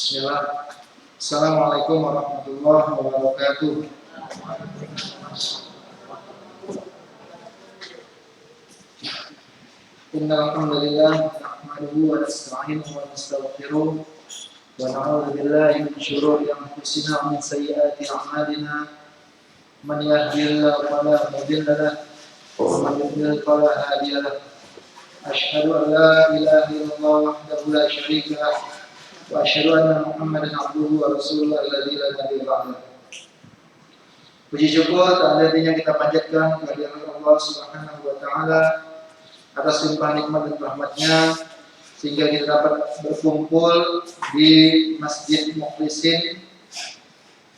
Bismillah. Assalamualaikum warahmatullahi wabarakatuh. Innal hamdalillah nahmaduhu wa nasta'inuhu wa nastaghfiruh wa na'udzu billahi min shururi anfusina wa min sayyiati a'malina. Man yahdihillahu fala mudilla lahu wa man yudlil fala hadiya lahu. Asyhadu an la ilaha illallah wahdahu la syarika lahu wa asyhadu anna Muhammadan abduhu wa rasuluhu alladzi la nabiyya ba'dahu. Puji syukur tak hentinya kita panjatkan kehadirat Allah Subhanahu wa taala atas limpahan nikmat dan rahmatnya sehingga kita dapat berkumpul di Masjid Mukhlisin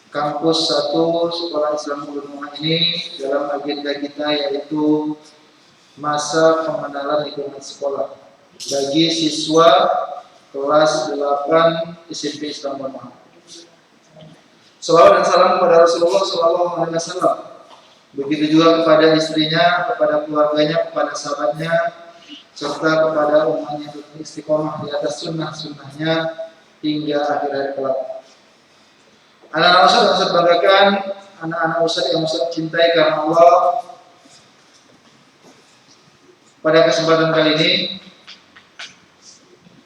Kampus 1 Sekolah Islam Gunung ini dalam agenda kita yaitu masa pengenalan lingkungan sekolah bagi siswa kelas 8 SMP Islam Gunung. Salawat dan salam kepada Rasulullah SAW. Begitu juga kepada istrinya, kepada keluarganya, kepada sahabatnya, serta kepada umatnya yang istiqomah di atas sunnah-sunnahnya hingga akhir hari kelak. Anak-anak Ustaz yang Ustaz banggakan, anak-anak Ustaz yang Ustaz cintai karena Allah. Pada kesempatan kali ini,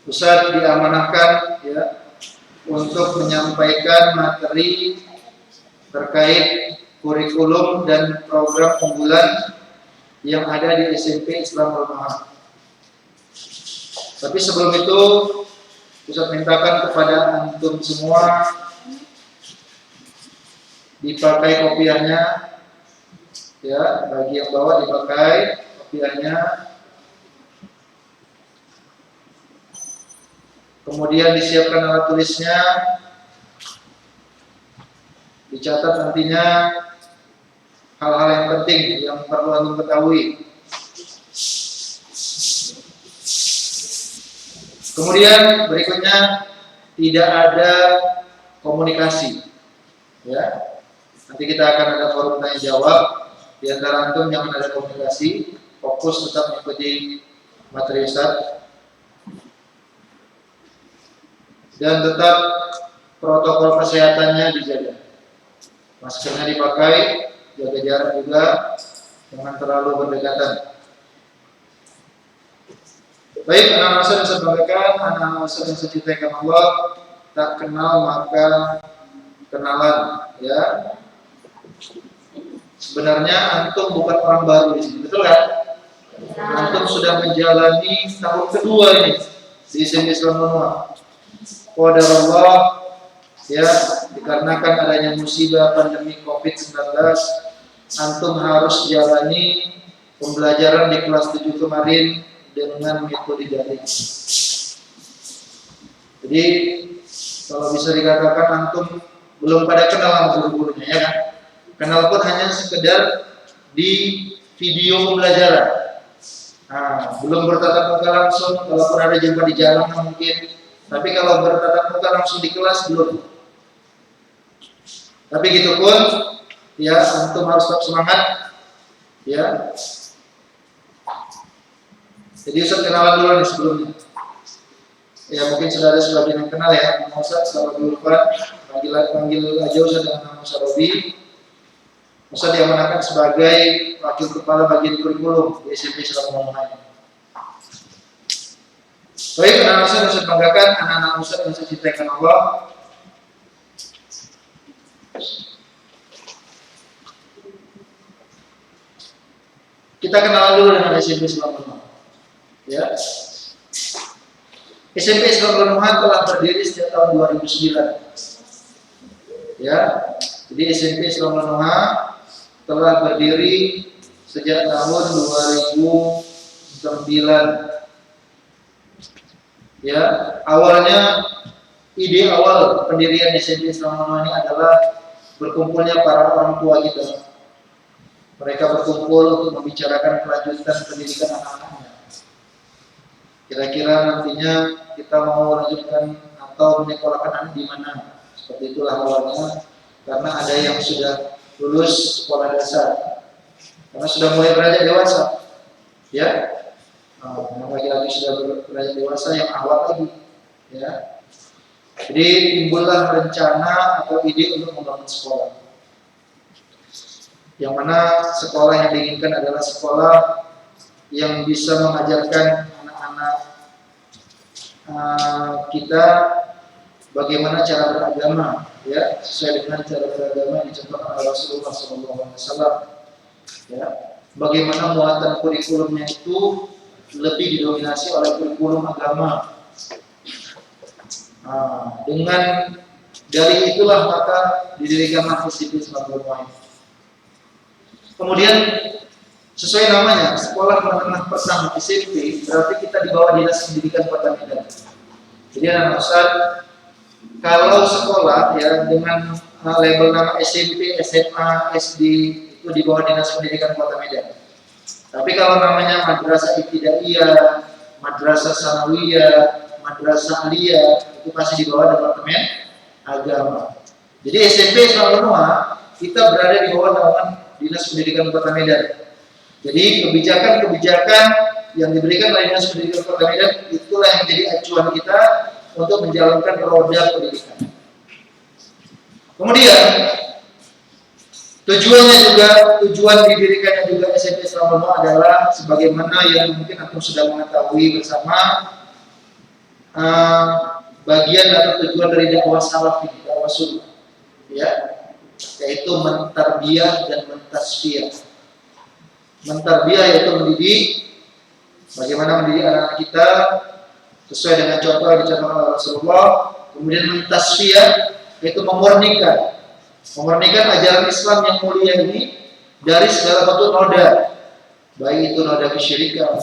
Ustaz diamanahkan untuk menyampaikan materi terkait kurikulum dan program unggulan yang ada di SMP Islam Rumahan. Tapi sebelum itu, Ustaz mintakan kepada antum semua dipakai kopiahnya, bagi yang bawa dipakai kopiahnya. Kemudian disiapkan alat tulisnya, dicatat nantinya hal-hal yang penting yang perlu antum ketahui. Kemudian berikutnya tidak ada komunikasi, Nanti kita akan ada forum tanya jawab. Di antara antum yang ada komunikasi, fokus tetap mengikuti materi Ustaz. Dan tetap protokol kesehatannya dijaga. Maskernya dipakai, jaga jarak juga, jangan terlalu berdekatan. Baik, anak-anak Ustaz yang saya banggakan, anak-anak Ustaz yang saya cintai Allah, tak kenal maka kenalan, Sebenarnya antum bukan orang baru di sini, betul kan? Antum sudah menjalani tahun kedua ini di SMP Islam Gunung. Qadarullah, dikarenakan adanya musibah pandemi COVID-19, antum harus jalani pembelajaran di kelas 7 kemarin dengan metode daring. Jadi kalau bisa dikatakan antum belum pada kenal sama guru-gurunya, kan? Kenal pun hanya sekedar di video pembelajaran. Belum bertatap muka langsung, kalaupun ada jumpa di jalan mungkin. Tapi kalau bertatap muka langsung di kelas belum. Tapi gitu pun, antum harus tetap semangat, Jadi Ustaz kenalan dulu nih sebelumnya. Mungkin sudah ada sebagian yang kenal ya. Nama Ustaz kalau dulu panggil aja Ustaz dengan nama Ustaz Robi. Ustaz diamanahkan sebagai wakil kepala bagian kurikulum di SMP Islam Gunung. Baik, anak-anak Ustaz yang saya banggakan, anak-anak Ustaz yang saya cintai Allah. Kita kenalan dulu dengan SMP Islam Gunung. SMP Islam Gunung telah berdiri sejak tahun 2009. Jadi SMP Islam Gunung telah berdiri sejak tahun 2009. Awalnya ide awal pendirian SMP Islam Gunung ini adalah berkumpulnya para orang tua kita. Mereka berkumpul untuk membicarakan kelanjutan pendidikan anak-anaknya. Kira-kira nantinya kita mau lanjutkan atau menyekolahkan anak di mana? Seperti itulah awalnya. Karena ada yang sudah lulus sekolah dasar, karena sudah mulai beranjak dewasa, yang laki-laki sudah beranjak dewasa, yang awal lagi, Jadi timbullah rencana atau ide untuk membangun sekolah. Yang mana sekolah yang diinginkan adalah sekolah yang bisa mengajarkan anak-anak kita bagaimana cara beragama, ya, sesuai dengan cara beragama yang dicontohkan oleh Rasulullah SAW. Ya, bagaimana muatan kurikulumnya itu lebih didominasi oleh kurikulum agama. Dengan dari itulah maka didirikan Mahfuz Islamul Mu'in. Kemudian sesuai namanya, sekolah menengah pertama SMP, berarti kita di bawah Dinas Pendidikan Kota Medan. Jadi anak Ustaz, kalau sekolah ya dengan label nama SMP, SMA, SD itu di bawah Dinas Pendidikan Kota Medan. Tapi kalau namanya Madrasah Ibtidaiyah, Madrasah Sanawiyah, Madrasah Aliyah, itu pasti di bawah Departemen Agama. Jadi SMP Islamul Mu'in kita berada di bawah naungan Dinas Pendidikan Kota Medan. Jadi kebijakan-kebijakan yang diberikan oleh Dinas Pendidikan Kota Medan itulah yang menjadi acuan kita untuk menjalankan roda pendidikan. Kemudian tujuan didirikannya juga SMP Islamul Mu'in adalah sebagaimana yang mungkin antum sudah mengetahui bersama, bagian atau tujuan dari dakwah salaf ini, dakwah sunnah, ya, yaitu mentarbiyah dan mentasfiyah. Mentarbiyah yaitu mendidik, bagaimana mendidik anak-anak kita sesuai dengan contoh yang dicontohkan oleh Rasulullah. Kemudian mentasfiyah yaitu memurnikan ajaran Islam yang mulia ini dari segala bentuk noda, baik itu noda kesyirikan,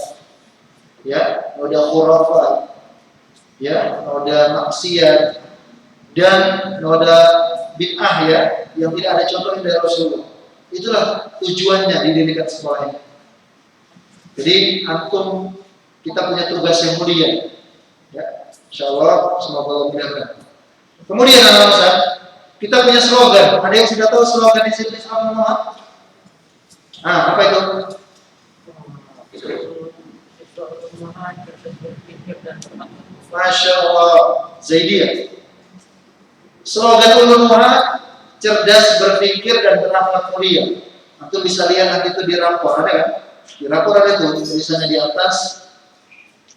ya, noda khurafat, ya, noda maksiat, dan noda bid'ah, ya, yang tidak ada contohnya dari Rasulullah. Itulah tujuannya didirikan sekolah ini. Jadi antum, kita punya tugas yang mulia, ya, insyaallah semoga Allah mudahkan. Kemudian anak-anak, kita punya slogan. Ada yang sudah tahu slogan SMP Islamul Mu'in? Apa itu? Masya Allah, Zaidiyah. Slogan Ulul Mu'in, cerdas berpikir dan berakhlak mulia. Antum bisa lihat nanti itu di rapor, ada kan? Di rapor ada itu tulisannya di atas,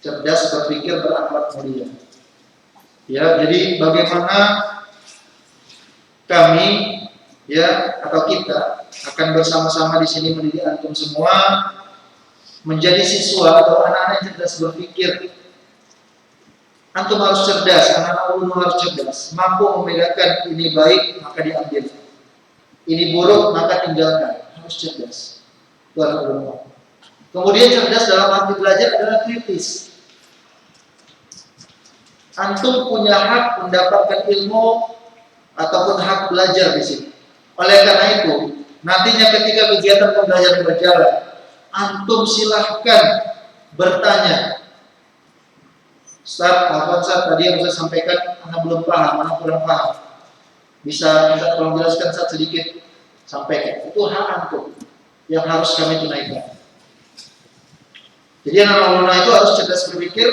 cerdas berpikir berakhlak mulia. Ya, jadi bagaimana kami, ya, atau kita akan bersama-sama di sini mendidik antum semua menjadi siswa atau anak-anak yang cerdas berpikir. Antum harus cerdas, anak-anak ulun harus cerdas, mampu membedakan ini baik maka diambil, ini buruk maka tinggalkan, harus cerdas. Tuhan ulun. Kemudian cerdas dalam arti belajar adalah kritis. Antum punya hak mendapatkan ilmu ataupun hak belajar di sini. Oleh karena itu, nantinya ketika kegiatan pembelajaran berjalan, antum silahkan bertanya. Ustaz, tadi yang saya sampaikan, anak belum paham, anak kurang paham. Bisa minta tolong jelaskan sedikit, sampaikan. Itu hak antum yang harus kami tunaikan. Jadi anak-anak itu harus cerdas berpikir,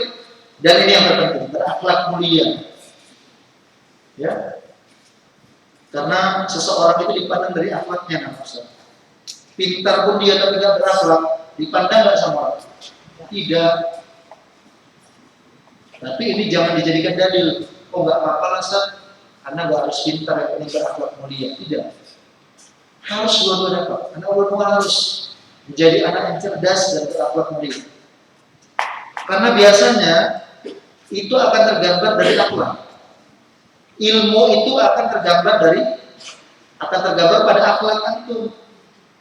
dan ini yang terpenting, berakhlak mulia. Ya, karena seseorang itu dipandang dari akhlaknya, Ustaz. Pintar pun dia tapi tidak berakhlak, dipandang nggak sama orang? Tidak. Tapi ini jangan dijadikan dalil. Oh, nggak apa-apa lah, Ustaz, Anda nggak harus pintar, yang penting berakhlak mulia. Tidak. Harus dua-duanya dapat. Anak ulama harus menjadi anak yang cerdas dan berakhlak mulia. Karena biasanya itu akan tergambar dari akhlak. Ilmu itu akan tergambar pada akhlak antum.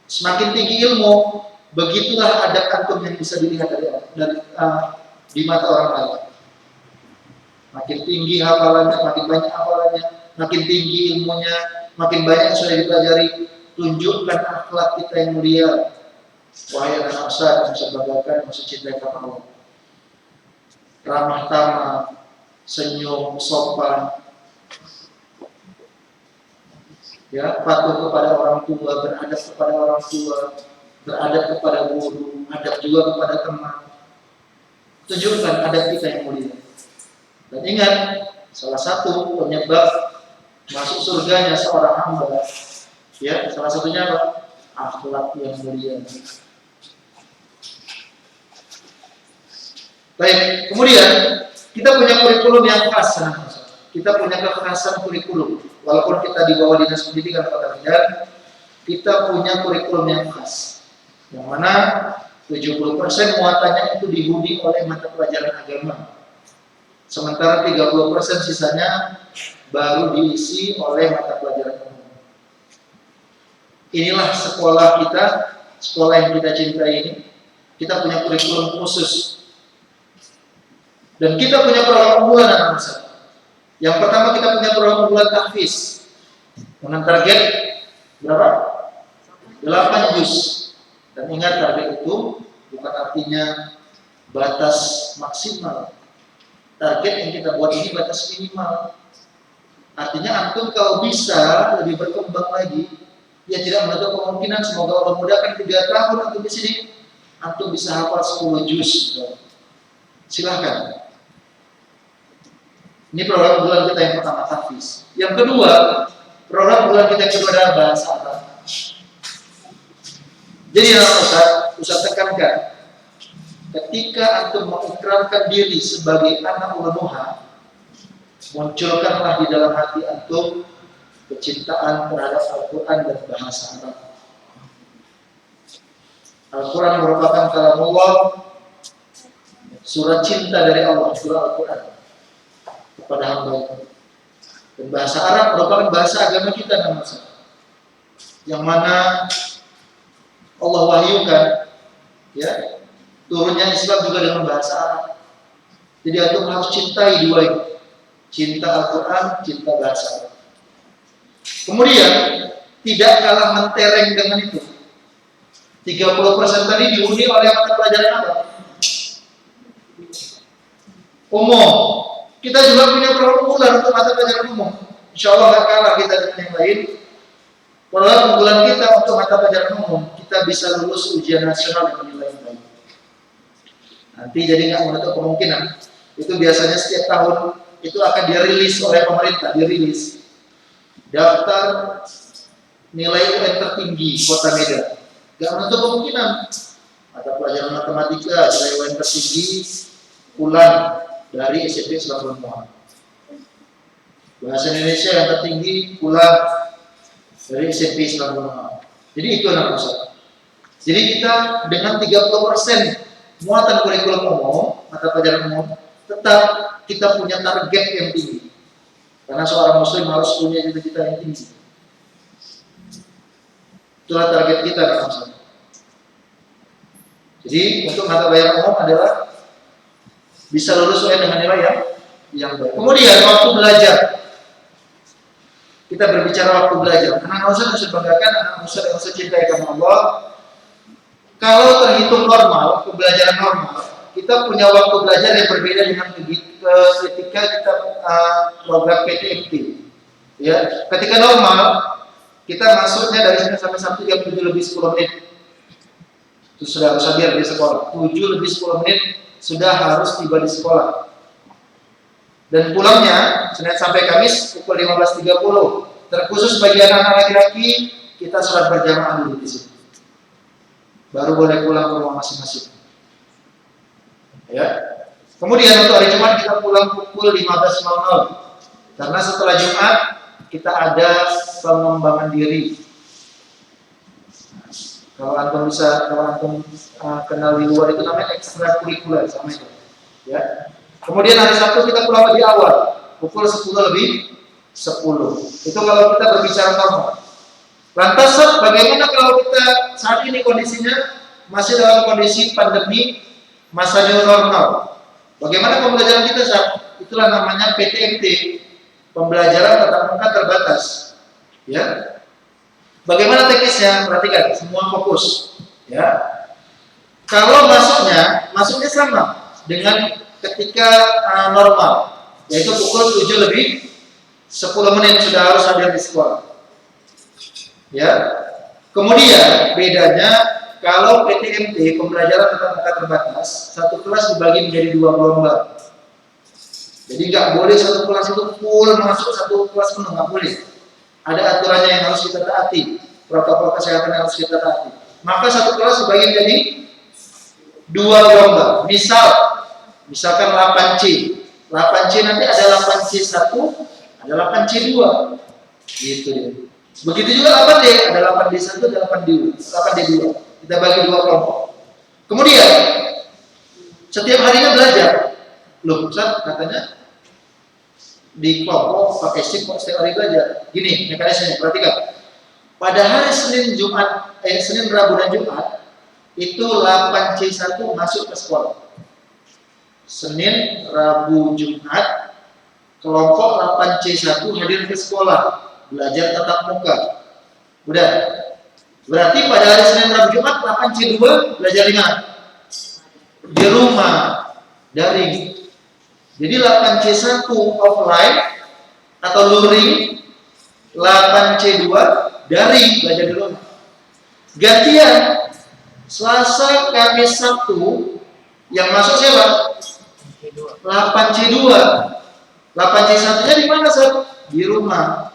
Semakin tinggi ilmu, begitulah adab antum yang bisa dilihat di mata orang lain. Makin tinggi hafalannya, makin banyak hafalannya, makin tinggi ilmunya, makin banyak yang sudah dipelajari. Tunjukkan akhlak kita yang mulia. Wahai anak Ustaz, yang saya banggakan, yang saya cintai kepada Allah. Ramah tamah, senyum, sopan, ya, patuh kepada orang tua, beradab kepada orang tua, beradab kepada guru, adab juga kepada teman. Tunjukkan adab kita yang mulia. Dan ingat, Salah satu penyebab masuk surganya seorang hamba, ya, salah satunya apa? Akhlak yang mulia. Baik, kemudian kita punya kurikulum yang khas. Kita punya kekhasan kurikulum. Walaupun kita di bawah Dinas Pendidikan Kota Medan, kita punya kurikulum yang khas. Yang mana 70% muatannya itu dihuni oleh mata pelajaran agama. Sementara 30% sisanya baru diisi oleh mata pelajaran umum. Inilah sekolah kita, sekolah yang kita cintai ini. Kita punya kurikulum khusus. Dan kita punya program unggulan anak-anak. Yang pertama kita punya program unggulan tahfiz. Dengan target berapa? 8 juz. Dan ingat, target itu bukan artinya batas maksimal. Target yang kita buat ini batas minimal. Artinya antum kalau bisa lebih berkembang lagi, ya tidak menutup kemungkinan, semoga Allah mudahkan 3 tahun antum di sini, antum bisa hafal 10 juz. Silahkan. Ini program unggulan kita yang pertama, tahfiz. Yang kedua, program unggulan kita yang kedua adalah bahasa Arab. Jadi Ustaz tekankan, ketika antum mengikrarkan diri sebagai anak ulama, munculkanlah di dalam hati antum kecintaan terhadap Al-Quran dan bahasa Arab. Al-Quran merupakan kalamullah, surat cinta dari Allah, surah Al-Quran kepada hamba. Dan bahasa Arab merupakan bahasa agama kita, yang mana Allah wahyukan, ya, turunnya Islam juga dengan bahasa Arab. Jadi antum harus cintai dua ini, cinta Al-Quran, cinta bahasa Arab. Kemudian tidak kalah mentereng dengan itu, 30% tadi dihuni oleh mata pelajaran apa? Umum. Kita juga punya program unggulan untuk mata pelajaran umum. Insya Allah gak kalah kita dengan yang lain. Program unggulan kita untuk mata pelajaran umum, kita bisa lulus ujian nasional dengan nilai yang baik. Nanti jadi nggak menutup kemungkinan. Itu biasanya setiap tahun itu akan dirilis oleh pemerintah, dirilis daftar nilai UN tertinggi Kota Medan. Nggak menutup kemungkinan mata pelajaran matematika nilai UN tertinggi pulang dari SMP Islam Muhammad. Bahasa Indonesia yang tertinggi pulang dari SMP Islam Muhammad. Jadi itu anak usaha. Jadi kita dengan 30% muatan kurikulum umum, mata pelajaran umum, tetap kita punya target yang tinggi. Karena seorang muslim harus punya cita-cita yang tinggi. Itulah target kita, anak usaha. Jadi untuk mata pelajaran umum adalah bisa lulus dengan nilai yang baik. Kemudian waktu belajar. Kita berbicara waktu belajar. Anak Ustaz harus banggakan, anak Ustaz yang saya cintai karena Allah. Kalau terhitung normal, pembelajaran normal, kita punya waktu belajar yang berbeda dengan ketika kita program PTMT. Ya, ketika normal, kita masuknya dari Senin sampai Sabtu jam 7 lebih 10 menit. Itu sudah harus hadir di sekolah. 7 lebih 10 menit sudah harus tiba di sekolah. Dan pulangnya Senin sampai Kamis pukul 15.30. Terkhusus bagi anak-anak laki-laki, kita sholat berjamaah dulu di sini. Baru boleh pulang ke rumah masing-masing. Ya. Kemudian untuk hari Jumat kita pulang pukul 15.00. Karena setelah Jumat kita ada pengembangan diri. Kalau antum kenal di luar itu namanya ekstrakurikuler sama itu. Ya. Kemudian hari Sabtu kita pulang lebih awal, pukul 10 lebih 10. Itu kalau kita berbicara normal. Lantas, bagaimana kalau kita saat ini kondisinya masih dalam kondisi pandemi, masa new normal? Bagaimana pembelajaran kita saat? Itulah namanya PTMT, pembelajaran tatap muka terbatas. Ya. Bagaimana teknisnya? Perhatikan, semua fokus. Ya. Kalau masuknya sama dengan ketika normal, yaitu pukul 7 lebih 10 menit sudah harus hadir di sekolah. Ya. Kemudian bedanya kalau PTMT, pembelajaran tatap muka terbatas, satu kelas dibagi menjadi 2 gelombang. Jadi nggak boleh satu kelas itu full masuk, satu kelas penuh, nggak boleh. Ada aturannya yang harus kita taati, protokol kesehatan yang harus kita taati. Maka satu kelas dibagi jadi 2 gelombang. Misalkan 8C. 8C nanti ada 8C1, ada 8C2. Gitu ya. Begitu juga 8D, ada 8D1, ada 8D2. Kita bagi 2 kelompok. Kemudian setiap harinya belajar. Loh, Ustaz, katanya di kelompok pakai shift kok setiap hari belajar. Gini mekanismenya, perhatikan. Pada hari Senin, Rabu dan Jumat itu 8C1 masuk ke sekolah. Senin, Rabu, Jumat kelompok 8C1 hadir ke sekolah, belajar tatap muka. Udah. Berarti pada hari Senin, Rabu, Jumat 8C2 belajar di mana? Di rumah, daring. Jadi 8C1 offline atau luring, 8C2 daring, belajar di rumah. Gantian Selasa, Kamis, Sabtu yang masuk siapa? 8C2. 8C1-nya di mana, Sab? Di rumah.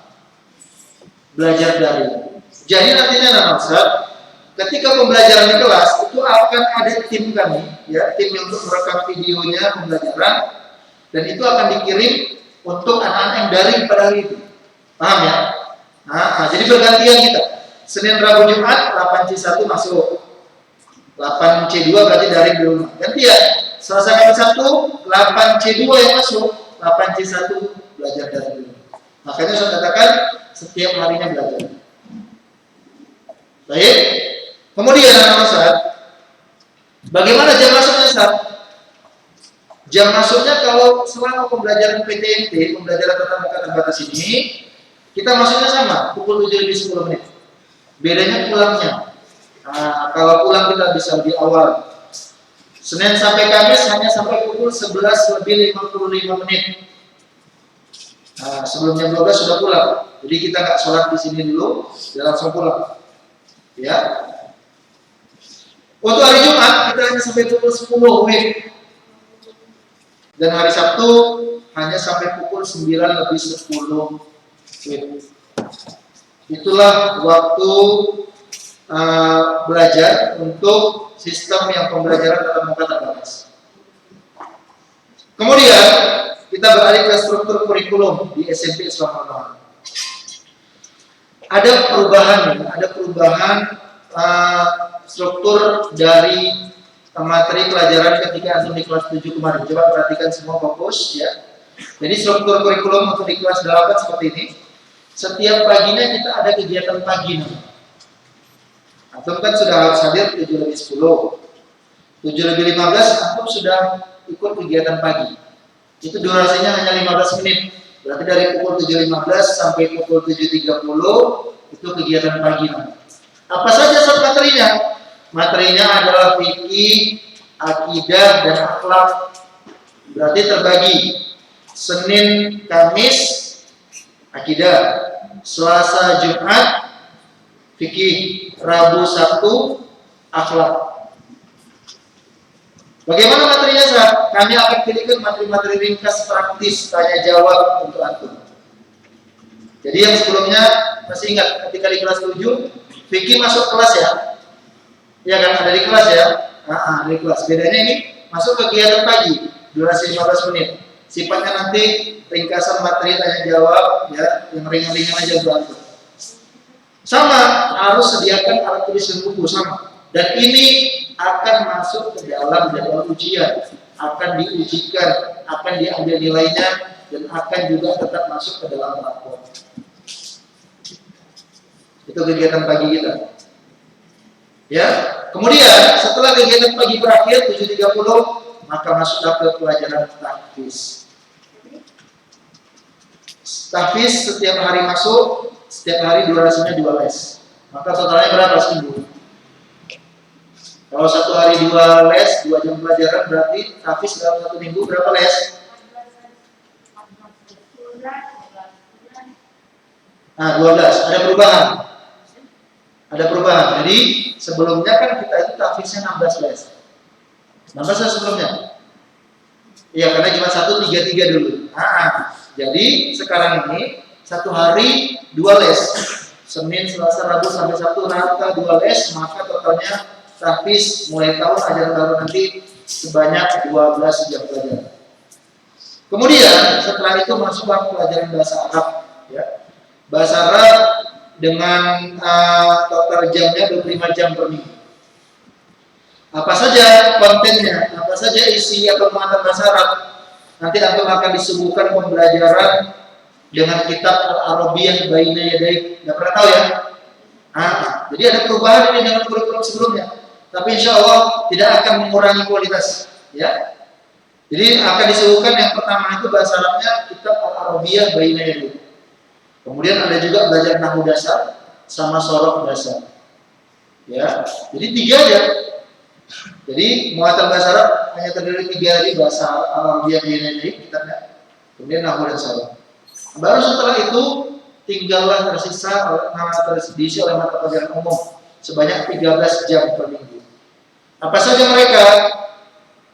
Belajar daring. Jadi nantinya Ustaz, ketika pembelajaran di kelas itu akan ada tim kami, ya, tim yang untuk merekam videonya pembelajaran, dan itu akan dikirim untuk anak-anak yang daring pada hari itu. Paham ya? Nah, jadi bergantian kita. Senin, Rabu, Jumat 8C1 masuk. 8C2 berarti daring di rumah. Gantian. Selasa, Kamis, Sabtu 8C2 yang masuk, 8C1 belajar daring di rumah. Makanya saya katakan setiap harinya belajar. Baik. Kemudian Ustaz, bagaimana jam masuknya, Ustaz? Jam masuknya kalau selama pembelajaran PTMT, pembelajaran tatap muka terbatas ini, kita masuknya sama, pukul 7:10. Bedanya pulangnya. Nah, kalau pulang kita bisa lebih awal. Senin sampai Kamis hanya sampai pukul 11:55. Nah, sebelum jam 12 sudah pulang. Jadi kita nggak sholat di sini dulu, dia langsung pulang. Ya. Untuk hari Jumat kita hanya sampai pukul 10 WIB. Dan hari Sabtu hanya sampai pukul 9:10 WIB. Itulah waktu belajar untuk sistem yang pembelajaran tatap muka terbatas. Kemudian kita beralih ke struktur kurikulum di SMP Islam Al-Quran. Ada perubahan struktur dari materi pelajaran ketika antum di kelas 7 kemarin. Coba perhatikan semua, fokus ya. Jadi struktur kurikulum untuk di kelas 8 seperti ini. Setiap paginya kita ada kegiatan pagi. Antum kan sudah harus hadir 7:10. 7:15 antum sudah ikut kegiatan pagi. Itu durasinya hanya 15 menit. Berarti dari pukul 7:15 sampai pukul 7:30 itu kegiatan pagi. Apa saja materinya? Materinya adalah fikih, akidah, dan akhlak. Berarti terbagi. Senin, Kamis, akidah. Selasa, Jumat, fikih. Rabu, Sabtu, akhlak. Bagaimana materinya, Sah? Kami akan pilihkan materi-materi ringkas praktis tanya jawab untuk antum. Jadi yang sebelumnya masih ingat ketika di kelas 7 fikih masuk kelas ya? Ya kan, ada di kelas ya? Di kelas. Bedanya ini masuk kegiatan pagi, durasi 15 menit. Sifatnya nanti ringkasan materi tanya jawab ya, yang ringan-ringan aja untuk antum. Sama, harus sediakan alat tulis dan buku sama. Dan ini akan masuk ke dalam jadwal ujian, akan diujikan, akan diambil nilainya, dan akan juga tetap masuk ke dalam rapor. Itu kegiatan pagi kita. Ya, kemudian setelah kegiatan pagi berakhir 7:30, maka masuklah ke pelajaran tahfiz. Tahfiz setiap hari masuk, setiap hari durasinya 2 les. Maka totalnya berapa seminggu? Kalau satu hari 2 les, 2 jam pelajaran, berarti tahfiz dalam 1 minggu berapa les? Nah, 12. Ada perubahan. Ada perubahan. Jadi sebelumnya kan kita itu tahfiznya 16 les. 16 les sebelumnya. Iya, karena cuma 1 3 3 dulu. Jadi sekarang ini satu hari 2 les, Senin, Selasa, Rabu sampai Sabtu rata 2 les, maka totalnya tahfiz mulai tahun ajaran baru nanti sebanyak 12 jam pelajaran. Kemudian setelah itu masuklah pelajaran bahasa Arab, ya. Bahasa Arab dengan total jamnya 25 jam per minggu. Apa saja kontennya, apa saja isi atau muatan bahasa Arab, nanti akan disuguhkan pembelajaran dengan kitab Al-Arabiyah Baina Yaday. Nggak pernah tahu ya? Jadi ada perubahan ini dengan kurikulum sebelumnya, tapi insya Allah tidak akan mengurangi kualitas, ya. Jadi akan disuguhkan yang pertama itu bahasa Arabnya kitab Al-Arabiyah Baina Yaday. Kemudian ada juga belajar nahwu dasar sama sorof dasar, ya. Jadi 3 aja. Jadi muatan bahasa Arab hanya terdiri 3 hari, bahasa Arabiyah Baina Yaday kitabnya, kemudian nahwu dan sorof. Baru setelah itu tinggallah terdiisi oleh mata pelajaran umum sebanyak 13 jam per minggu. Apa saja mereka?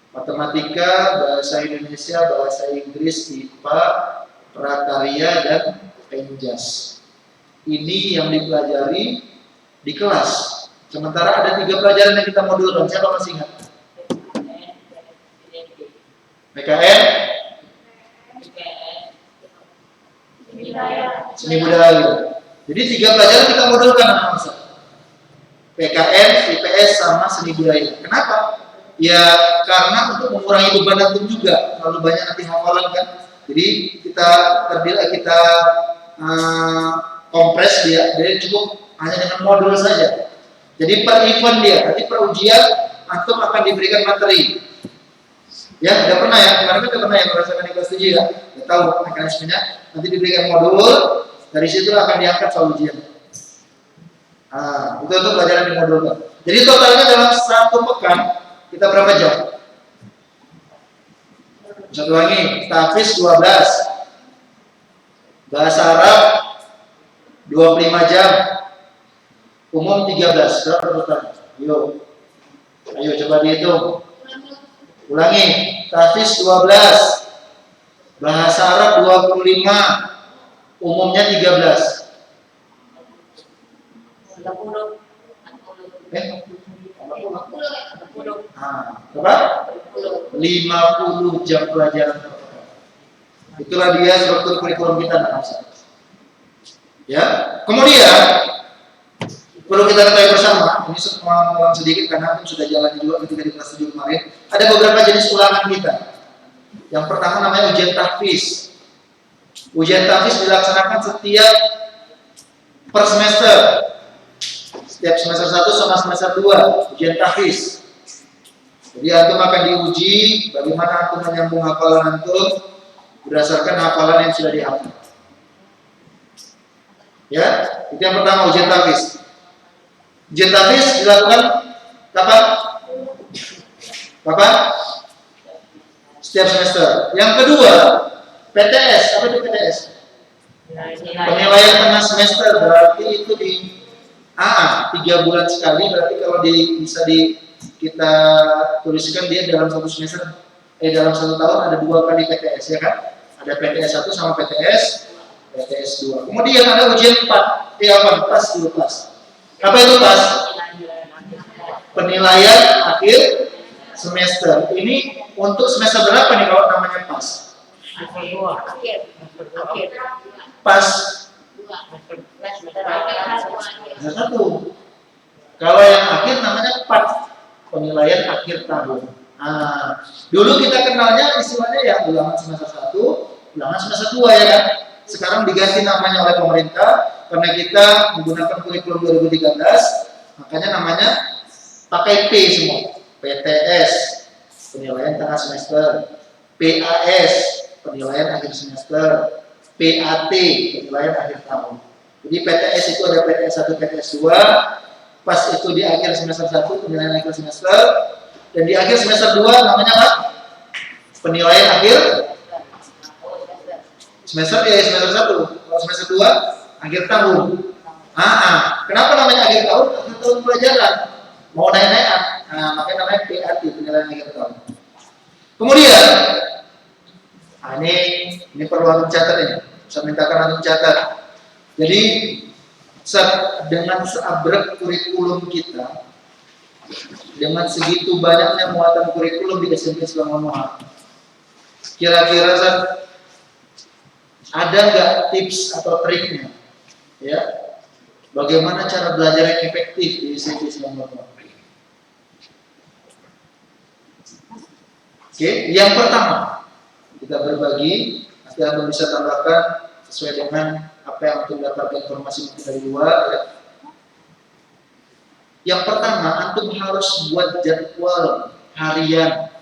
Matematika, bahasa Indonesia, bahasa Inggris, IPA, prakarya, dan penjas. Ini yang dipelajari di kelas. Sementara ada 3 pelajaran yang kita modulkan. Siapa masih ingat? PKN, seni budaya. Jadi 3 pelajaran kita modulkan anak-anak. PKN, IPS, sama seni budaya. Kenapa? Ya karena untuk mengurangi beban antum juga, terlalu banyak nanti hafalan kan. Jadi kita kompres dia, jadi cukup hanya dengan modul saja. Jadi per event dia, nanti per ujian antum akan diberikan materi. Ya, udah pernah ya, kemarin udah pernah ya merasakan di kelas 7 ya. Udah tahu mekanismenya, nanti diberikan modul, dari situ akan diangkat soal ujian. Itu untuk pelajaran dimodulkan. Jadi totalnya dalam 1 pekan kita berapa jam? Satu lagi, tahfiz 12, bahasa Arab 25 jam, umum 13. Berapa total? Ayo coba dihitung. Ulangi, tahfiz 12, bahasa Arab 25, umumnya 13. 40. Berapa? 50 jam pelajaran. Itulah dia struktur kurikulum kita, anak-anak. Ya. Kemudian perlu kita ketahui bersama, ini semua sedikit karena aku sudah jalan juga ketika di kelas 7 kemarin. Ada beberapa jenis ulangan kita. Yang pertama namanya ujian tahfiz. Ujian tahfiz dilaksanakan setiap per semester. Setiap semester 1 sama semester 2 ujian tahfiz. Jadi antum akan diuji bagaimana antum menyambung hafalan antum berdasarkan hafalan yang sudah dihafal. Ya, itu yang pertama ujian tahfiz. Ujian tahfiz dilakukan kapan? Setiap semester. Yang kedua, PTS. Apa itu PTS? Penilaian tengah semester, berarti itu di 3 bulan sekali. Berarti kalau bisa kita tuliskan dia dalam 1 semester, dalam 1 tahun ada 2 kali PTS, ya kan? Ada PTS 1 sama PTS 2. Kemudian ada ujian 4. PAS dulu PAS. Apa itu PAS? Penilaian akhir semester. Ini untuk semester berapa nih kalau namanya PAS? PAS semester 1. Kalau yang akhir namanya PAT, penilaian akhir tahun. Dulu kita kenalnya istilahnya ya ulangan semester 1, ulangan semester 2, ya kan? Sekarang diganti namanya oleh pemerintah karena kita menggunakan kurikulum 2013, makanya namanya pakai P semua. PTS, penilaian tengah semester, PAS, penilaian akhir semester, PAT, penilaian akhir tahun. Jadi PTS itu ada PTS 1, PTS 2, PAS itu di akhir semester 1, penilaian akhir semester, dan di akhir semester 2 namanya apa? Penilaian akhir semester 1. Kalau semester 2 akhir tahun. Kenapa namanya akhir tahun? Akhir tahun pelajaran. Mau naik-naikan. Makanya namanya PAT, penilaian akhir tahun. Kemudian ini Ini perlu antum catat ini. Saya mintakan antum catat. Jadi dengan seabrek kurikulum kita, dengan segitu banyaknya muatan kurikulum di SMP Islam Al-Muha, kira-kira ada nggak tips atau triknya, ya? Bagaimana cara belajar yang efektif di SMP Islam Al-Muha? Oke, yang pertama kita berbagi, nanti Anda bisa tambahkan sesuai dengan apa yang untuk dapatkan informasi dari luar. Ya. Yang pertama, antum harus buat jadwal harian.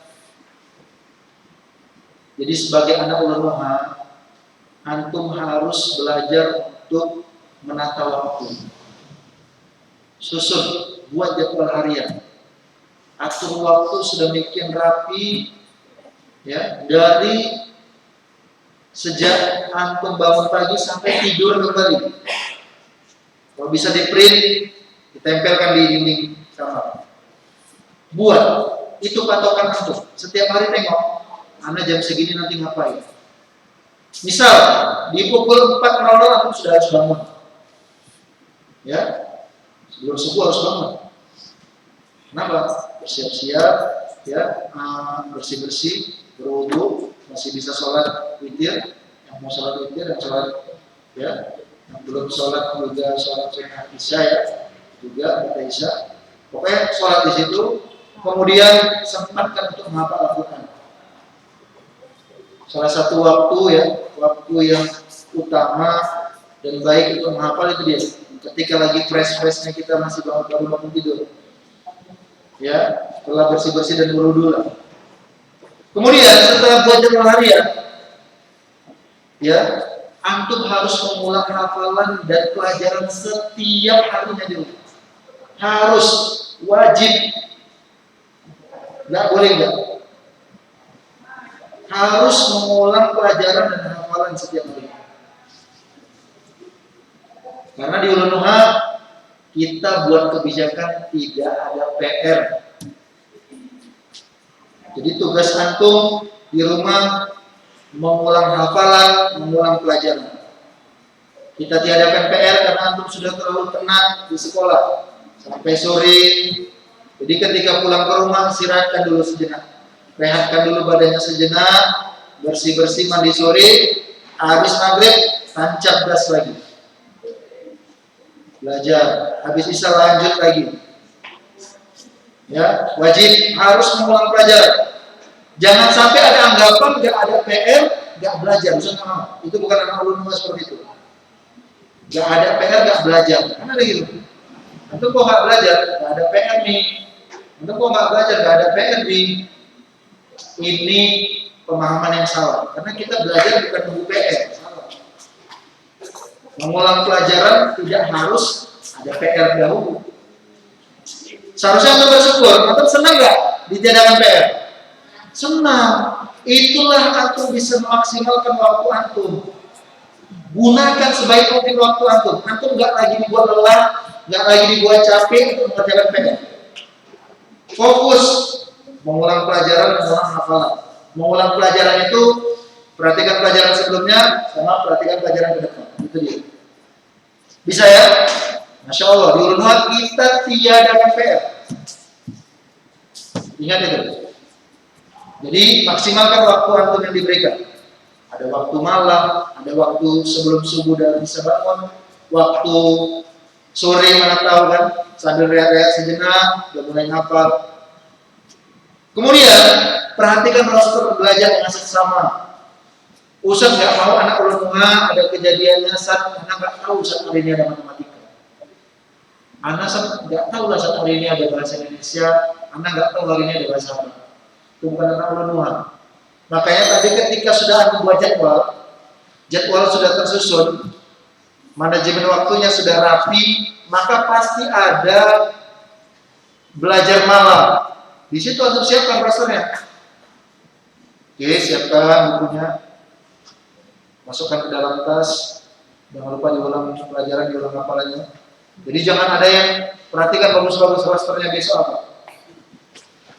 Jadi sebagai anak ulama, antum harus belajar untuk menata waktu. Susun, buat jadwal harian. Atur waktu sedemikian rapi, ya, dari sejak antum bangun pagi sampai tidur kembali. Kalau bisa di print, ditempelkan di dinding kamar. Buat, itu patokan antum. Setiap hari tengok, Anda jam segini nanti ngapain. Misal, di pukul 4.00 antum sudah harus bangun. Ya, sebelum subuh harus bangun. Kenapa? Bersiap-siap, ya, bersih-bersih, berwudu, masih bisa sholat witir, yang mau sholat witir dan sholat, ya, yang belum sholat juga sholat sunnah isya, ya, juga kita isya. Pokoknya sholat di situ, kemudian sempatkan untuk menghafal Al-Quran. Salah satu waktu, ya, waktu yang utama dan baik untuk menghafal itu dia. Ketika lagi fresh-freshnya kita masih baru bangun tidur, ya, setelah bersih-bersih dan berwudu lah. Kemudian setelah buat jadwal harian, ya, antum harus mengulang hafalan dan pelajaran setiap harinya dulu. Harus, wajib, nggak boleh nggak. Harus mengulang pelajaran dan hafalan setiap hari. Karena di Ulunuha kita buat kebijakan tidak ada PR. Jadi tugas antum di rumah mengulang hafalan, mengulang pelajaran. Kita tiadakan PR karena antum sudah terlalu penat di sekolah sampai sore. Jadi ketika pulang ke rumah istirahatkan dulu sejenak, rehatkan dulu badannya sejenak, bersih-bersih, mandi sore, habis maghrib tancap gas lagi. Belajar, habis isya lanjut lagi. Ya, wajib harus mengulang pelajaran. Jangan sampai ada anggapan nggak ada PR, nggak belajar. Misalnya, itu bukan anak ulama seperti itu. Nggak ada PR, nggak belajar. Kan ada gitu. Antum kok nggak belajar, nggak ada PR nih. Antum kok nggak belajar, nggak ada PR nih. Ini pemahaman yang salah. Karena kita belajar bukan nunggu PR. Salah. Mengulang pelajaran tidak harus ada PR dahulu. Seharusnya antum bersyukur. Antum senang nggak ditiadakan PR? Senang. Itulah antum bisa memaksimalkan waktu antum. Gunakan sebaik mungkin waktu antum. Antum nggak lagi dibuat lelah, nggak lagi dibuat capek untuk mengerjakan PR. Fokus mengulang pelajaran, mengulang hafalan. Mengulang pelajaran itu perhatikan pelajaran sebelumnya sama perhatikan pelajaran ke depan. Itu dia. Bisa ya? Masya Allah, di Ulunuha kita tiada PR. Ingat itu. Jadi maksimalkan waktu antum yang diberikan. Ada waktu malam, ada waktu sebelum subuh dan bisa bangun, waktu sore mana tahu kan, sambil rehat-rehat sejenak, udah mulai hafal. Kemudian perhatikan roster belajar dengan seksama. Ustaz nggak mau anak Ulunuha ada kejadiannya saat anak nggak tahu saat hari ini ada matematika. Anak nggak tahu lah saat hari ini ada bahasa Indonesia, anak nggak tahu hari ini ada bahasa Arab. Itu bukan anak Ulunuha. Makanya tadi ketika sudah aku buat jadwal sudah tersusun, manajemen waktunya sudah rapi, maka pasti ada belajar malam. Di situ harus siapkan rosternya. Oke, siapkan bukunya, masukkan ke dalam tas, jangan lupa diulang pelajaran, diulang hafalannya. Jadi jangan ada yang perhatikan bagus-bagus rosternya besok apa.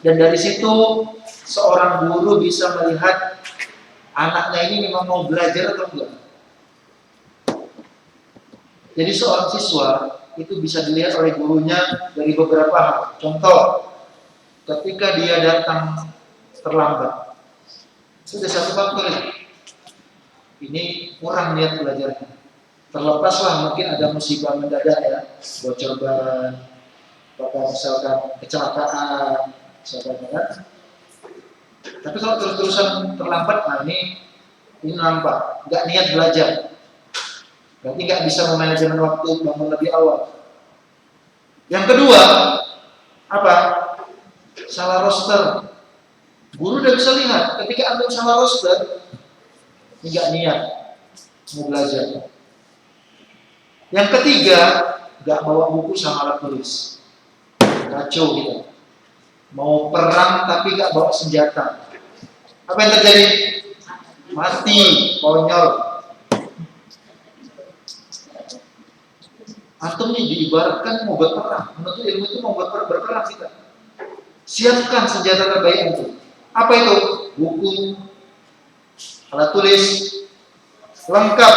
Dan dari situ seorang guru bisa melihat anaknya ini memang mau belajar atau enggak. Jadi seorang siswa itu bisa dilihat oleh gurunya dari beberapa hal. Contoh, ketika dia datang terlambat, sudah satu faktor ini kurang niat belajarnya. Terlepaslah mungkin ada musibah mendadak ya, bocor ban, bahkan misalkan kecelakaan, misalkan ya. Tapi kalau terus-terusan terlambat, nah ini nampak, nggak niat belajar. Berarti nggak bisa memanajemen waktu, bangun lebih awal. Yang kedua, apa? Salah roster. Guru udah bisa lihat, ketika antum salah roster, ini nggak niat mau belajar. Yang ketiga, nggak bawa buku sama alat tulis. Kacau gitu. Mau perang tapi nggak bawa senjata. Apa yang terjadi? Mati, konyol. Antum nih diibaratkan mau berperang. Menuntut ilmu itu mau berperang kita. Siapkan senjata terbaik antum. Apa itu? Buku, alat tulis, lengkap.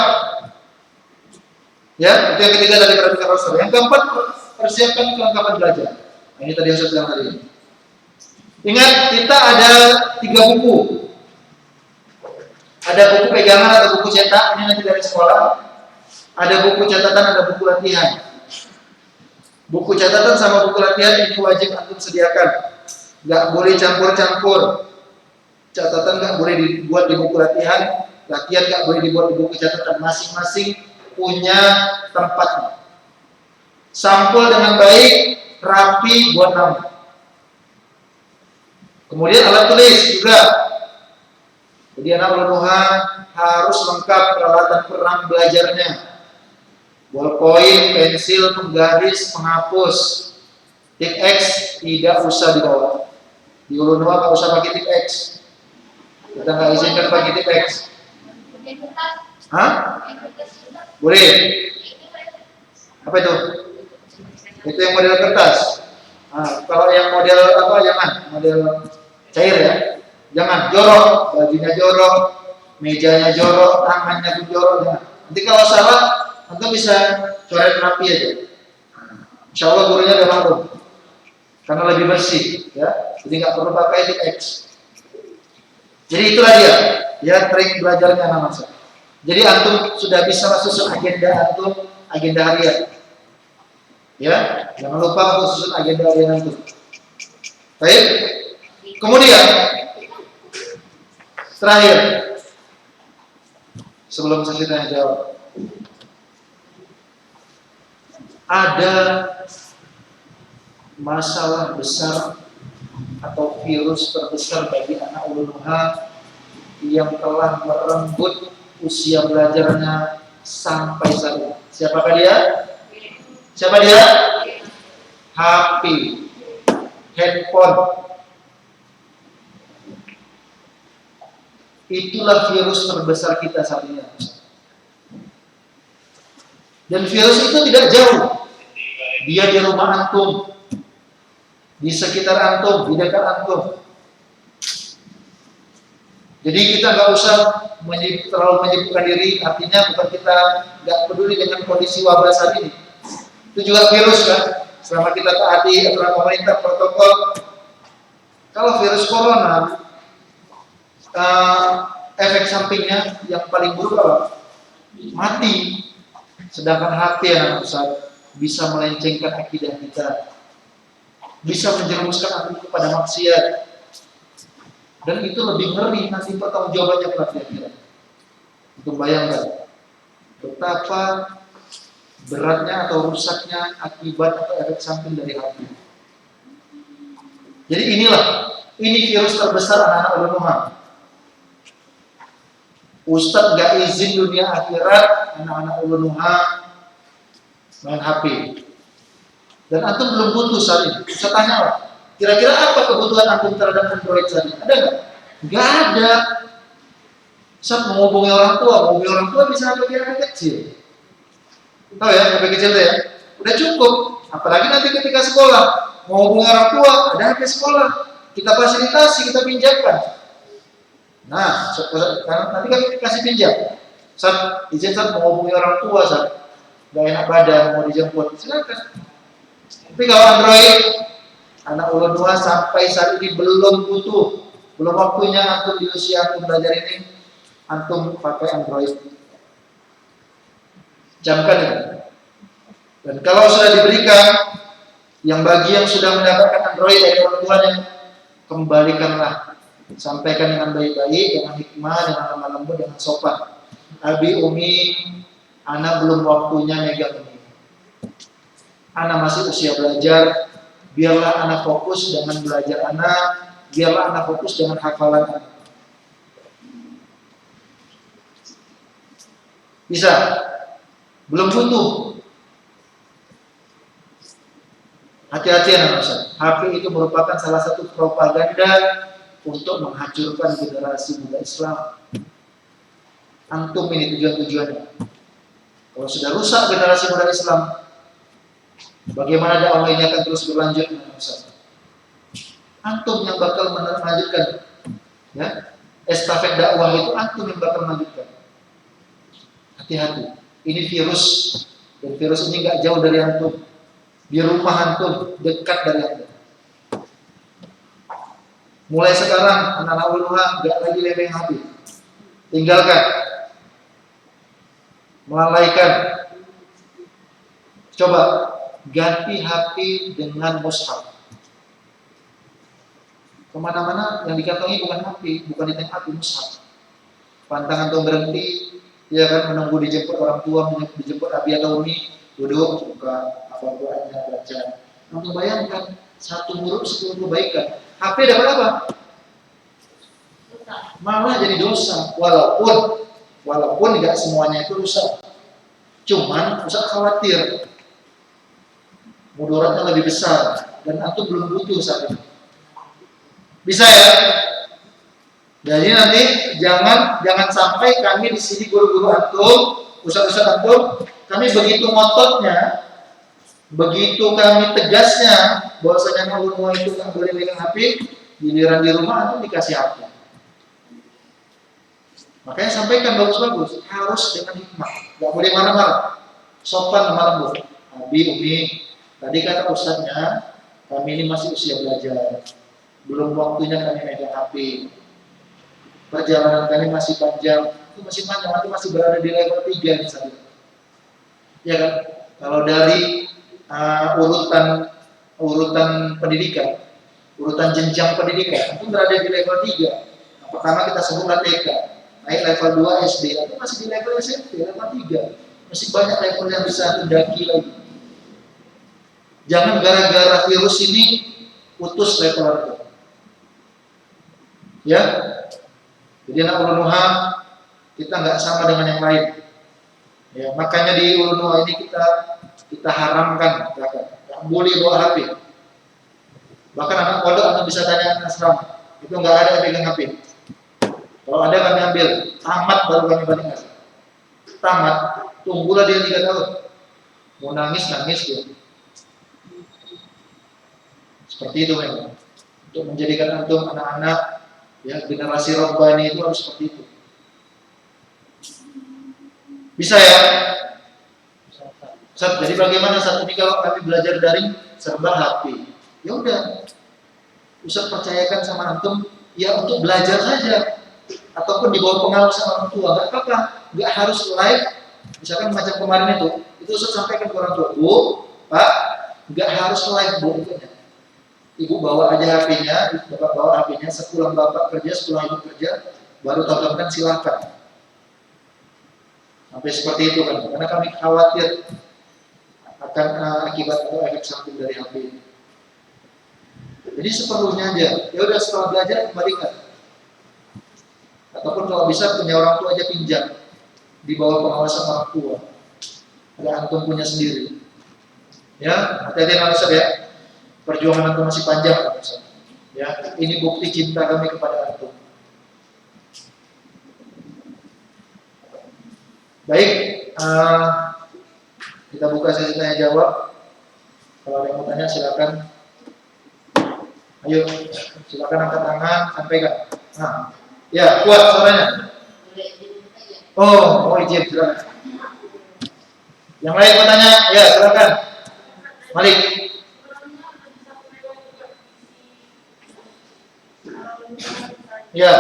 Ya, itu yang ketiga dari perhatikan roster. Yang keempat, persiapkan kelengkapan belajar. Nah, ini tadi yang saya bilang tadi. Ingat, kita ada 3 buku. Ada buku pegangan, ada buku cetak. Ini nanti dari sekolah. Ada buku catatan, ada buku latihan. Buku catatan sama buku latihan ini wajib antum sediakan. Nggak boleh campur-campur. Catatan nggak boleh dibuat di buku latihan. Latihan nggak boleh dibuat di buku catatan. Masing-masing punya tempatnya. Sampul dengan baik, rapi, buat nama. Kemudian alat tulis juga. Jadi anak ulumuha harus lengkap peralatan perang belajarnya. Ballpoint, pensil, penggaris, penghapus. Tip X tidak usah dibawa. Di ulumuha nggak usah pakai tip X. Kita nggak izinkan pakai tip X. Hah? Boleh. Apa itu? Itu yang model kertas. Nah, kalau yang model apa jangan, model cair ya. Jangan jorok, bajunya jorok, mejanya jorok, tangannya pun jorok. Jangan. Nanti kalau salah, antum bisa coret rapi aja. Insya Allah gurunya udah maklum, karena lebih bersih, ya. Jadi nggak perlu pakai tip X. Jadi itulah dia, ya trik belajarnya anak saya. Jadi antum sudah bisa susun agenda antum, agenda harian. Ya, jangan lupa untuk susun agenda harian antum. Baik. Kemudian terakhir, sebelum saya tanya jawab, ada masalah besar atau virus terbesar bagi anak ulumuha yang telah merenggut usia belajarnya sampai saat ini. Siapakah dia? Siapa dia? HP, handphone. Itulah virus terbesar kita saat ini. Dan virus itu tidak jauh. Dia di rumah antum, di sekitar antum, di dekat antum. Jadi kita nggak usah terlalu menyibukkan diri. Artinya bukan kita nggak peduli dengan kondisi wabah saat ini. Itu juga virus kan. Selama kita taati aturan pemerintah, protokol. Kalau virus corona, efek sampingnya yang paling buruk apa? Mati. Sedangkan hati anak besar bisa melencengkan akidah kita, bisa menjerumuskan aku kepada maksiat. Dan itu lebih ngeri nanti pertanggungjawabannya kelak di akhirat. Untuk bayangkan betapa beratnya atau rusaknya akibat atau efek samping dari hati. Jadi ini virus terbesar anak-anak ulumuha. Ustadz gak izin dunia akhirat anak-anak ulumuha main HP. Dan antum belum butuh saat ini. Saya tanya lah, kira-kira apa kebutuhan antum terhadap Android saat ini? Ada nggak? Nggak ada. Saat menghubungi orang tua bisa HP kecil. Tahu ya, HP kecil ya? Udah cukup. Apalagi nanti ketika sekolah, mau hubungi orang tua, ada HP sekolah. Kita fasilitasi, kita pinjamkan. Nah, karena nanti kan kasih pinjam. Saat izin saat mau hubungi orang tua saat gak enak badan mau dijemput, silakan. Tapi kalau Android, anak ulun dua sampai saat ini belum butuh, belum waktunya antum di usia antum belajar ini, antum pakai Android. Camkan itu. Dan kalau sudah diberikan, yang bagi yang sudah mendapatkan Android dari orang tuanya, kembalikanlah. Sampaikan dengan baik-baik, dengan hikmah, dengan lemah lembut, dengan sopan. Abi, Umi, anak belum waktunya megang ini. Anak masih usia belajar, biarlah anak fokus dengan belajar anak, biarlah anak fokus dengan hafalan anak. Bisa? Belum butuh. Hati-hati anak Ustaz. HP itu merupakan salah satu propaganda untuk menghancurkan generasi muda Islam. Antum ini tujuan-tujuannya. Kalau sudah rusak generasi muda Islam, bagaimana dakwah ini akan terus berlanjut? Antum yang bakal melanjutkan, ya, estafet dakwah itu antum yang bakal melanjutkan. Hati-hati. Ini virus, dan virus ini nggak jauh dari antum. Di rumah antum, dekat dari antum. Mulai sekarang anak-anak ulama nggak lagi lempeng hati. Tinggalkan, melalaikan. Coba ganti HP dengan mushaf. Kemana-mana yang dikantongi bukan HP, bukan di tangan HP, mushaf. Pantang antum berhenti, ya kan, menunggu dijemput orang tua, dijemput abi atau umi, duduk buka apa-apanya baca. Antum bayangkan satu huruf 10 kebaikan. HP dapat apa? Malah jadi dosa. Walaupun nggak semuanya itu rusak. Cuman Ustaz khawatir mudaratnya lebih besar dan antum belum butuh saat ini. Bisa ya? Jadi nanti jangan sampai kami di sini guru-guru antum, ustaz-ustaz antum, kami begitu ngototnya, begitu kami tegasnya bahwasanya ulama itu nggak boleh pegang HP, giliran di rumah antum dikasih HP. Makanya sampaikan bagus-bagus, harus dengan hikmah, nggak boleh marah-marah, sopan lemah lembut. Abi, Umi, tadi kata ustaznya, kami ini masih usia belajar, belum waktunya kami megang HP. Perjalanan kami masih panjang, itu masih panjang, nanti masih berada di level 3 misalnya. Ya kan? Kalau dari urutan pendidikan, urutan jenjang pendidikan, itu berada di level 3. Pertama kita sebutlah TK, naik level 2 SD, itu masih di level SMP, level 3. Masih banyak level yang bisa mendaki lagi. Jangan gara-gara virus ini putus level itu. Ya, jadi anak ulun nuha kita nggak sama dengan yang lain. Ya, makanya di ulun nuha ini kita haramkan, nggak boleh bawa HP. Bahkan anak pondok anda bisa tanya anak asrama, itu nggak ada yang pegang HP. Kalau ada kami ambil, tamat baru kami bandingkan. Tamat, tunggulah dia 3 tahun. Mau nangis dia. Seperti itu memang. Untuk menjadikan antum anak-anak, ya, generasi Rabbani itu harus seperti itu. Bisa ya? Ustaz, jadi bagaimana saat ini kalau kami belajar daring serba HP? Ya udah, Ustaz percayakan sama antum, ya untuk belajar saja, ataupun di bawah pengawas sama orang tua, nggak apa-apa, nggak harus live. Misalkan macam kemarin itu Ustaz sampaikan ke orang tua, Bu, Pak, nggak harus live Bu, Ibu bawa aja HP-nya, Bapak bawa HP-nya, sepulang Bapak kerja, sepulang Ibu kerja, baru tontonkan silakan. Sampai seperti itu kan, karena kami khawatir akan akibat atau efek samping dari HP ini. Jadi seperlunya aja. Ya udah setelah belajar kembalikan. Ataupun kalau bisa punya orang tua aja pinjam di bawah pengawasan orang tua. Ada antum punya sendiri. Ya, hati-hati Ustaz ya. Perjuangan antum masih panjang Ustaz. Ya, ini bukti cinta kami kepada antum. Baik, kita buka sesi tanya jawab. Kalau ada yang mau tanya silakan. Ayo, silakan angkat tangan, sampaikan. Nah, Ya, kuat suaranya. Oh, izin, silakan. Yang lain mau tanya? Ya, silakan. Malik. Ya.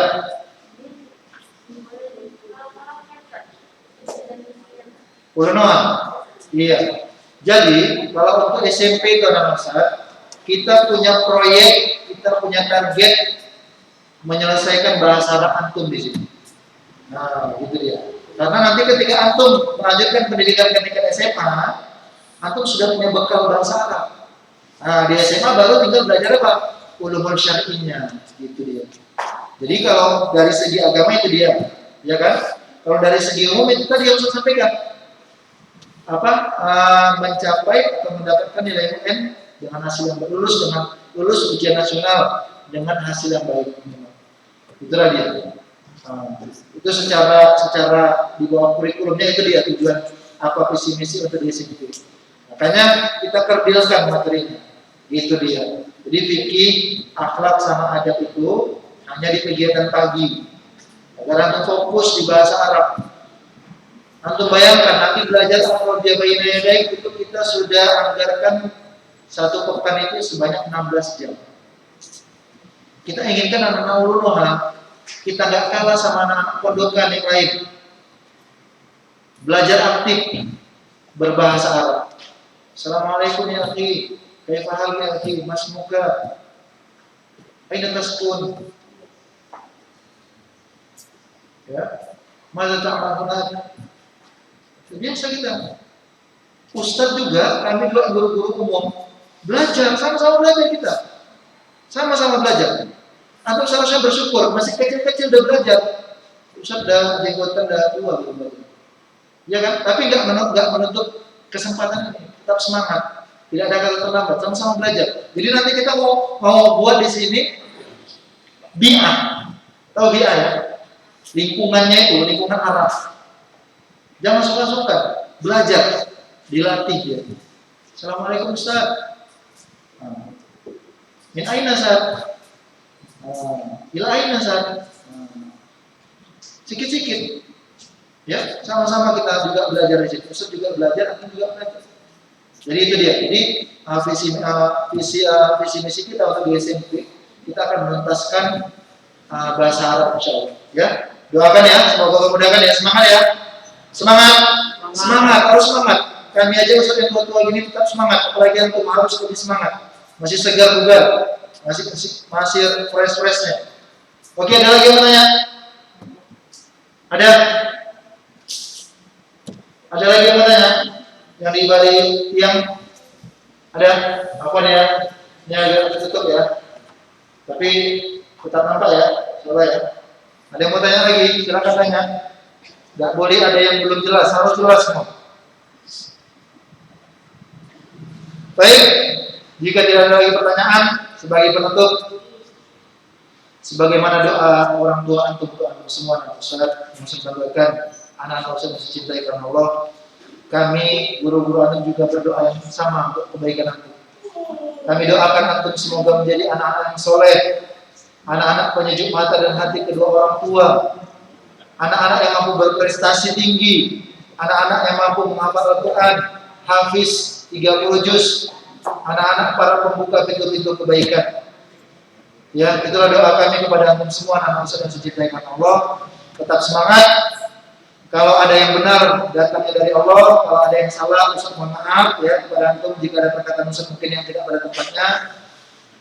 Purnoan. Iya. Jadi, kalau untuk SMP itu anak kita punya proyek, kita punya target menyelesaikan bahasa Arab antum di sini. Nah, gitu dia. Karena nanti ketika antum melanjutkan pendidikan ketika SMA, antum sudah punya bekal bahasa Arab. Nah, di SMA baru tinggal belajar apa? Ulumul syar'inya, gitu dia. Jadi kalau dari segi agama itu dia, ya kan? Kalau dari segi umum itu tadi yang saya sampaikan. Mencapai atau mendapatkan nilai UN dengan hasil yang lulus ujian nasional dengan hasil yang baik. Itulah dia. Itu secara di bawah kurikulumnya itu dia tujuan apa visi misi untuk di SMP. Makanya kita kerdilkan materinya. Itu dia. Jadi fikih, akhlak sama adab itu hanya di kegiatan pagi. Agar antum fokus di bahasa Arab. Antum bayangkan nanti belajar Al-Arabiyah Baina Yadaik itu kita sudah anggarkan satu pekan itu sebanyak 16 jam. Kita inginkan anak-anak ulama kita nggak kalah sama anak-anak pondokan yang lain. Belajar aktif berbahasa Arab. Assalamualaikum ya akhi, kaifa hal ya akhi, masmuka, aina taskun, ya, madza ta'maluna. Biasa kita. Ustadz juga, kami juga guru-guru umum belajar, sama-sama belajar kita, sama-sama belajar. Atau seharusnya bersyukur, masih kecil-kecil udah belajar. Ustadz udah jenggotan, udah tua belum belajar. Ya kan? Tapi nggak menutup kesempatan ini. Tetap semangat. Tidak ada kata terlambat. Sama-sama belajar. Jadi nanti kita mau buat di sini bi'ah. Tahu bi'ah ya? Lingkungannya itu lingkungan Arab. Jangan suka-suka. Belajar, dilatih ya. Assalamualaikum Ustaz. Min aina Ustaz? Ila aina Ustaz? Sikit-sikit. Ya, sama-sama kita juga belajar di situ. Ustaz juga belajar, aku juga belajar. Jadi itu dia. Jadi visi misi kita untuk di SMP, kita akan menuntaskan bahasa Arab insyaallah. Ya, doakan ya, semoga memudahkan ya. Semangat ya. Semangat, harus semangat. Kami aja Ustaz yang tua-tua gini tetap semangat, apalagi antum harus lebih semangat. Masih segar bugar, masih fresh-freshnya. Oke, ada lagi yang mau tanya? Ada lagi yang mau tanya? Yang di balik tiang ada? Apa nih ya? Ini agak tertutup ya. Tapi tetap nampak ya, coba ya. Ada yang mau tanya lagi? Silakan tanya. Nggak boleh ada yang belum jelas, harus jelas semua. Baik, jika tidak ada lagi pertanyaan, sebagai penutup, sebagaimana doa orang tua antum semua anak Ustaz yang sampaikan, anak-anak Ustaz yang dicintai karena Allah, kami guru-guru antum juga berdoa yang sama untuk kebaikan antum. Kami doakan antum semoga menjadi anak-anak yang soleh, anak-anak penyejuk mata dan hati kedua orang tua, anak-anak yang mampu berprestasi tinggi, anak-anak yang mampu menghafal Al-Quran, hafiz 30 juz, anak-anak para pembuka pintu-pintu kebaikan. Ya, itulah doa kami kepada antum semua, anak-anak Ustaz yang dicintai karena Allah. Tetap semangat. Kalau ada yang benar datangnya dari Allah, kalau ada yang salah Ustaz mohon maaf ya kepada antum jika ada perkataan Ustaz mungkin yang tidak pada tempatnya.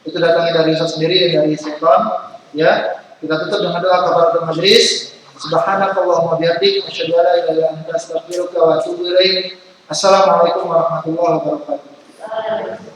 Itu datangnya dari Ustaz sendiri dan dari setan. Ya, kita tutup dengan doa kafaratul majlis. Subhanakallahumma bihamdika asyhadu an la ilaha illa anta astaghfiruka wa atubu ilaik. Assalamualaikum warahmatullahi wabarakatuh.